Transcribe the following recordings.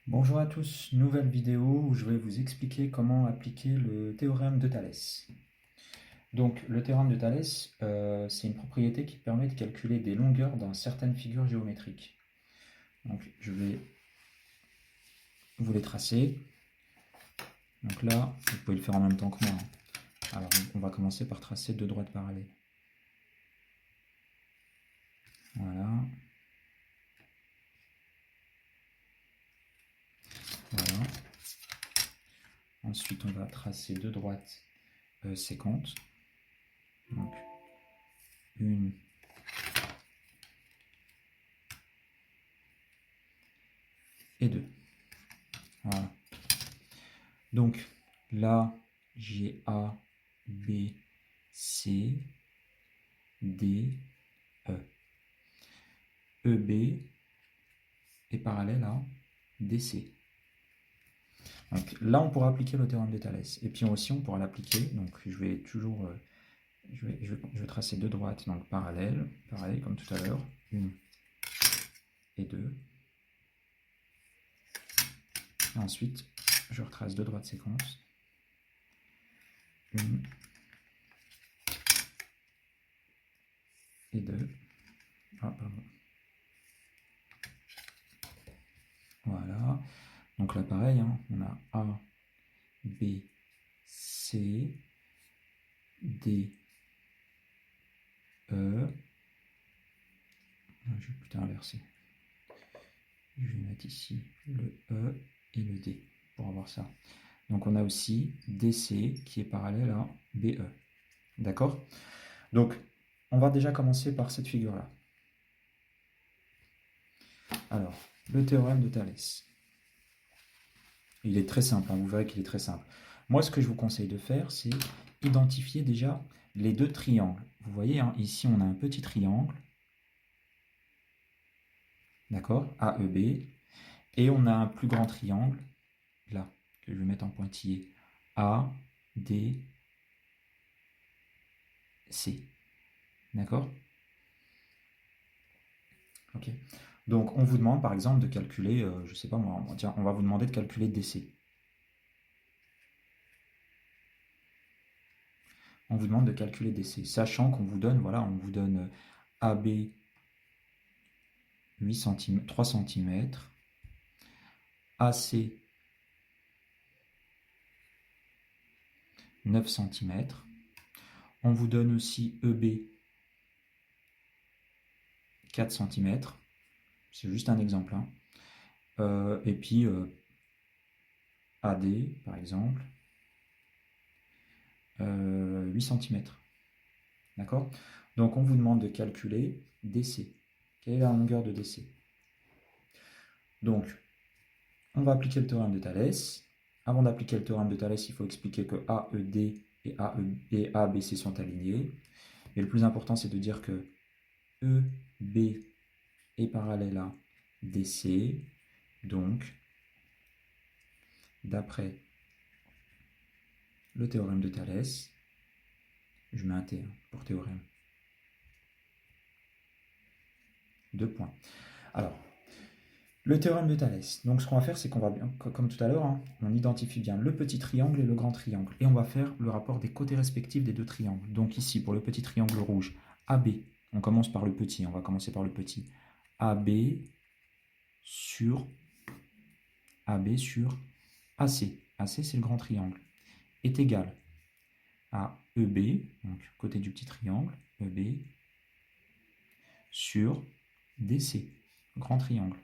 Bonjour à tous, nouvelle vidéo où je vais vous expliquer comment appliquer le théorème de Thalès. Donc le théorème de Thalès, c'est une propriété qui permet de calculer des longueurs dans certaines figures géométriques. Donc je vais vous les tracer. Donc là, vous pouvez le faire en même temps que moi. Alors on va commencer par tracer deux droites parallèles. Voilà. Voilà. Ensuite on va tracer deux droites séquentes. Donc une et deux. Voilà. Donc là, j'ai A, B, C, D, E. EB est parallèle à DC. Donc là, on pourra appliquer le théorème de Thalès. Et puis aussi, on pourra l'appliquer. Donc je vais toujours, je vais tracer deux droites donc parallèles, pareil comme tout à l'heure, une et deux. Et ensuite, je retrace deux droites séquences, une et deux. Ah, pardon. Voilà. Donc là, pareil, hein, on a A, B, C, D, E. Je vais plutôt inverser. Je vais mettre ici le E et le D pour avoir ça. Donc on a aussi DC qui est parallèle à BE. D'accord? Donc on va déjà commencer par cette figure-là. Alors, le théorème de Thalès. Il est très simple, hein, vous verrez qu'il est très simple. Moi, ce que je vous conseille de faire, c'est identifier déjà les deux triangles. Vous voyez, hein, ici, on a un petit triangle, d'accord, AEB, et on a un plus grand triangle, là, que je vais mettre en pointillé, ADC. D'accord? Ok. Donc, on vous demande, par exemple, de calculer, je sais pas moi, tiens, on va vous demander de calculer DC. On vous demande de calculer DC, sachant qu'on vous donne, voilà, on vous donne AB 8 cm, 3 cm, AC 9 cm. On vous donne aussi EB 4 cm. C'est juste un exemple. Hein. Et puis AD, par exemple, 8 cm. D'accord? Donc on vous demande de calculer DC. Quelle est la longueur de DC? Donc, on va appliquer le théorème de Thalès. Avant d'appliquer le théorème de Thalès, il faut expliquer que AED et ABC sont alignés. Et le plus important, c'est de dire que EB est parallèle à DC. Donc, d'après le théorème de Thalès, je mets un T pour théorème. Deux points. Alors, le théorème de Thalès. Donc ce qu'on va faire, c'est qu'on va, comme tout à l'heure, hein, on identifie bien le petit triangle et le grand triangle. Et on va faire le rapport des côtés respectifs des deux triangles. Donc ici, pour le petit triangle rouge, AB, on commence par le petit, on va commencer par le petit. AB sur AC. AC, c'est le grand triangle. Est égal à EB, donc côté du petit triangle, EB, sur DC, grand triangle.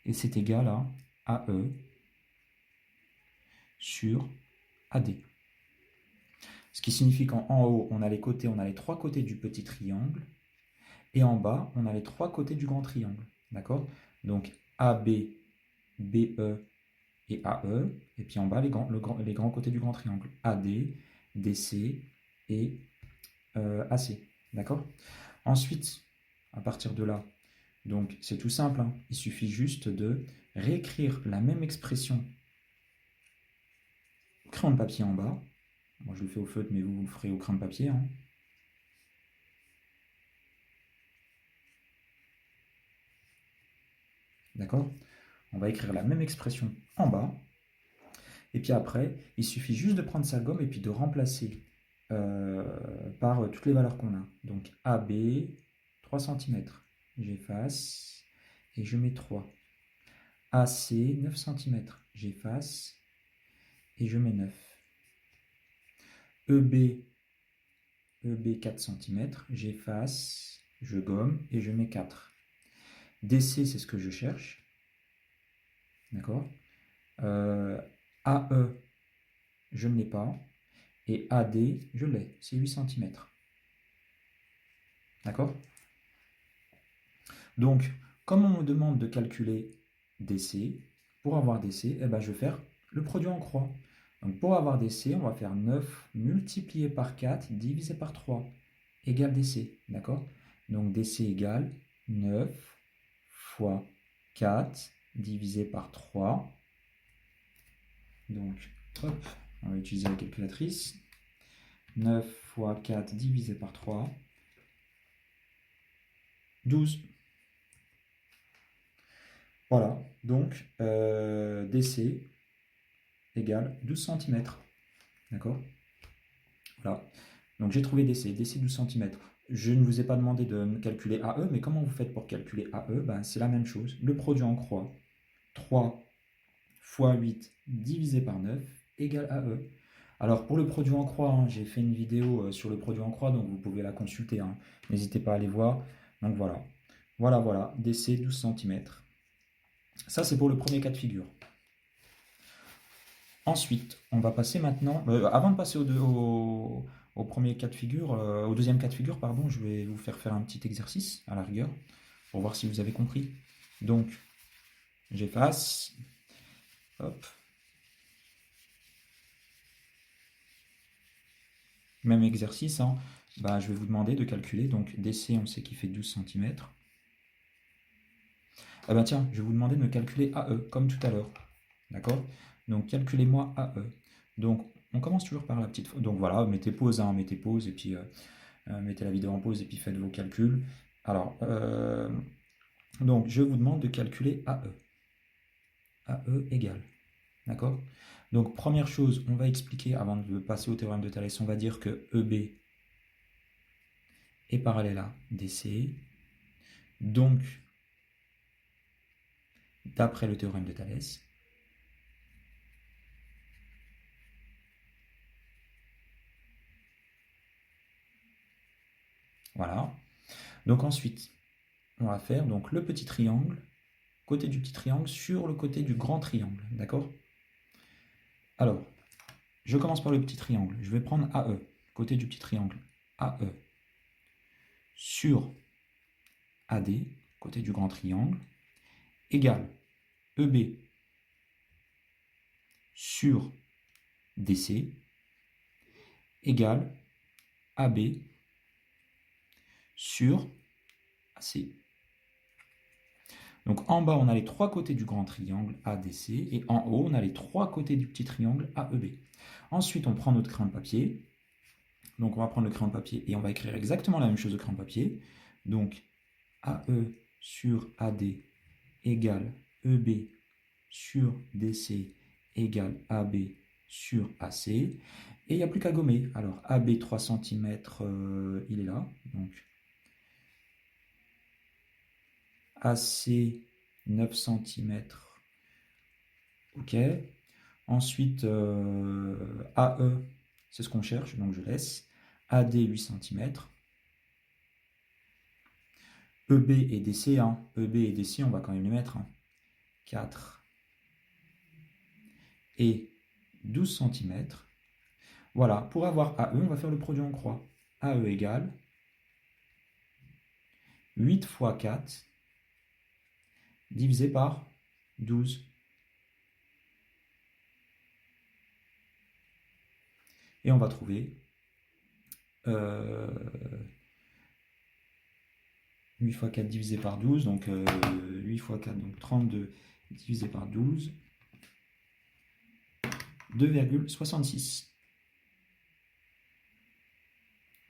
Et c'est égal à AE sur AD. Ce qui signifie qu'en haut, on a les côtés, on a les trois côtés du petit triangle, et en bas, on a les trois côtés du grand triangle. D'accord? Donc AB, BE et AE, et puis en bas, les grands côtés du grand triangle. AD, DC et AC. D'accord? Ensuite, à partir de là, donc c'est tout simple, hein, il suffit juste de réécrire la même expression au crayon de papier en bas. Moi je le fais au feutre, mais vous le ferez au crayon de papier. Hein. D'accord? On va écrire la même expression en bas. Et puis après, il suffit juste de prendre sa gomme et puis de remplacer par toutes les valeurs qu'on a. Donc AB, 3 cm. J'efface et je mets 3. AC, 9 cm. J'efface et je mets 9. EB, 4 cm. J'efface, je gomme et je mets 4. DC, c'est ce que je cherche. D'accord. AE, je ne l'ai pas. Et AD, je l'ai, c'est 8 cm. D'accord? Donc, comme on me demande de calculer DC, pour avoir DC, eh ben, je vais faire le produit en croix. Donc, pour avoir DC, on va faire 9 multiplié par 4 divisé par 3 égale DC. D'accord? Donc, DC égale 9 fois 4 divisé par 3. Donc, hop, on va utiliser la calculatrice. 9 fois 4 divisé par 3. 12. Voilà, donc DC égale 12 cm. D'accord? Voilà. Donc j'ai trouvé DC, DC 12 cm. Je ne vous ai pas demandé de calculer AE, mais comment vous faites pour calculer AE? Ben, c'est la même chose. Le produit en croix, 3 fois 8 divisé par 9 égale AE. Alors pour le produit en croix, hein, j'ai fait une vidéo sur le produit en croix, donc vous pouvez la consulter. Hein. N'hésitez pas à aller voir. Donc voilà. Voilà, DC 12 cm. Ça, c'est pour le premier cas de figure. Ensuite, on va passer maintenant, avant de passer au premier cas de figure, au deuxième cas de figure, pardon, je vais vous faire un petit exercice à la rigueur pour voir si vous avez compris. Donc, j'efface, hop. Même exercice, hein. Bah, je vais vous demander de calculer, donc DC, on sait qu'il fait 12 cm. Ah bah tiens, je vais vous demander de me calculer AE, comme tout à l'heure. D'accord? Donc, calculez-moi AE. Donc, on commence toujours par la petite... Donc voilà, mettez pause, hein, mettez pause, et puis mettez la vidéo en pause, et puis faites vos calculs. Alors, donc, je vous demande de calculer AE. AE égale. D'accord? Donc, première chose, on va expliquer, avant de passer au théorème de Thalès, on va dire que EB est parallèle à DC. Donc, d'après le théorème de Thalès, voilà. Donc ensuite, on va faire donc le petit triangle, côté du petit triangle sur le côté du grand triangle. D'accord? Alors, je commence par le petit triangle. Je vais prendre AE, côté du petit triangle. AE sur AD, côté du grand triangle, égale EB sur DC, égale AB sur AC. Donc en bas, on a les trois côtés du grand triangle ADC, et en haut, on a les trois côtés du petit triangle AEB. Ensuite, on prend notre crayon de papier. Donc on va prendre le crayon de papier et on va écrire exactement la même chose au crayon de papier. Donc AE sur AD égale EB sur DC égale AB sur AC. Et il n'y a plus qu'à gommer. Alors AB 3 cm, il est là. Donc AC 9 cm. Ok. Ensuite, AE, c'est ce qu'on cherche, donc je laisse. AD 8 cm. EB et DC, hein. EB et DC, on va quand même les mettre. Hein. 4 et 12 cm. Voilà, pour avoir AE, on va faire le produit en croix. AE égale 8 fois 4 divisé par 12. Et on va trouver 8 fois 4 divisé par 12, donc 8 fois 4, donc 32 divisé par 12, 2,66.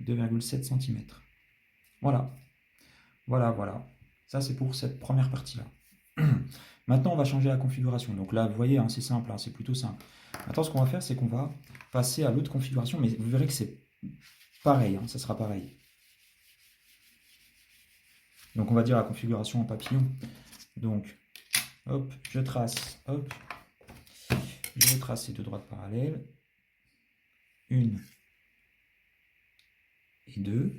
2,7 cm. Voilà. Voilà. Ça, c'est pour cette première partie-là. Maintenant, on va changer la configuration. Donc là, vous voyez, hein, c'est simple, hein, c'est plutôt simple. Maintenant, ce qu'on va faire, c'est qu'on va passer à l'autre configuration, mais vous verrez que c'est pareil, hein, ça sera pareil. Donc on va dire la configuration en papillon. Donc, hop, je trace, hop, je vais tracer deux droites parallèles. 1 et 2.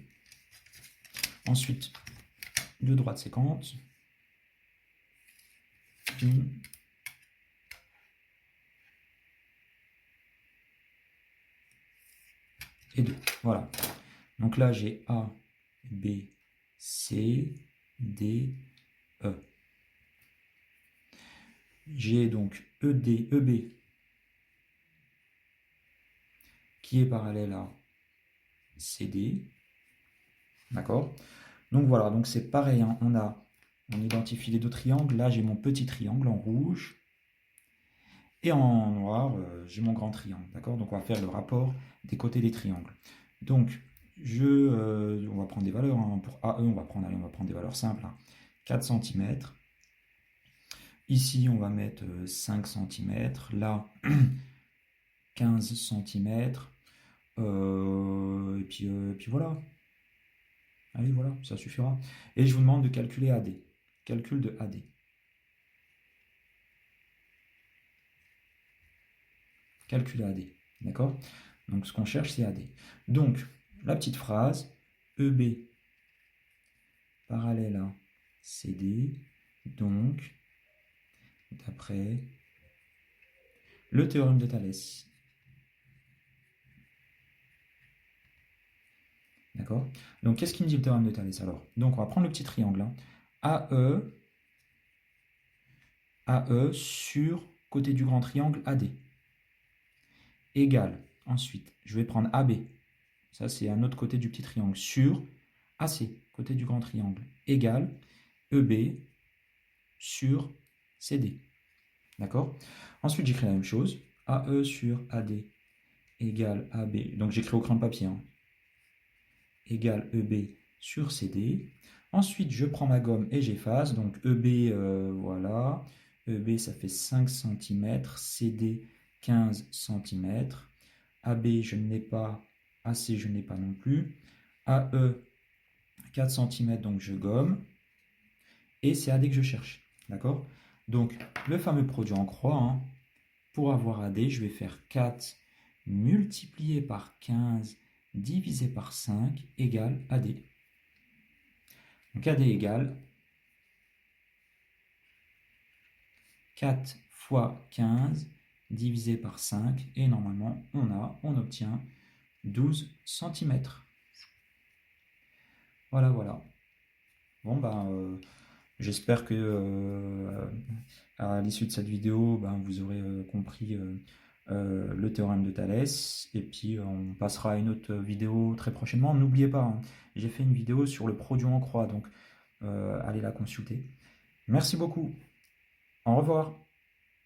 Ensuite, deux droites séquentes. 1 et 2. Voilà. Donc là, j'ai A, B, C, D, E. J'ai donc ED, EB qui est parallèle à CD. D'accord? Donc voilà, donc c'est pareil, hein, on identifie les deux triangles. Là, j'ai mon petit triangle en rouge. Et en noir, j'ai mon grand triangle. D'accord? Donc on va faire le rapport des côtés des triangles. Donc, on va prendre des valeurs. Hein. Pour AE, on va prendre des valeurs simples. Hein. 4 cm. Ici, on va mettre 5 cm. Là, 15 cm. Et puis voilà. Allez, voilà, ça suffira. Et je vous demande de calculer AD. Calcul de AD. Calculer AD. D'accord? Donc, ce qu'on cherche, c'est AD. Donc, la petite phrase, EB parallèle à CD, donc, d'après le théorème de Thalès. D'accord? Donc, qu'est-ce qu'il me dit le théorème de Thalès alors? Donc, on va prendre le petit triangle. Hein. AE sur côté du grand triangle AD. Égale, ensuite, je vais prendre AB. Ça, c'est un autre côté du petit triangle. Sur AC, côté du grand triangle. Égale EB sur CD. D'accord? Ensuite, j'écris la même chose. AE sur AD égale AB. Donc, j'écris au crayon de papier. Hein. Égale EB sur CD. Ensuite, je prends ma gomme et j'efface. Donc, EB, voilà. EB, ça fait 5 cm. CD, 15 cm. AB, je ne l'ai pas. AC, je ne l'ai pas non plus. AE, 4 cm, donc je gomme. Et c'est AD que je cherche. D'accord? Donc, le fameux produit en croix, hein, pour avoir AD, je vais faire 4 multiplié par 15 divisé par 5 égale AD. Donc AD égale 4 fois 15 divisé par 5. Et normalement, on obtient 12 cm. Voilà, voilà. Bon, ben, j'espère que à l'issue de cette vidéo, ben, vous aurez compris le théorème de Thalès. Et puis, on passera à une autre vidéo très prochainement. N'oubliez pas, hein, j'ai fait une vidéo sur le produit en croix, donc allez la consulter. Merci beaucoup. Au revoir.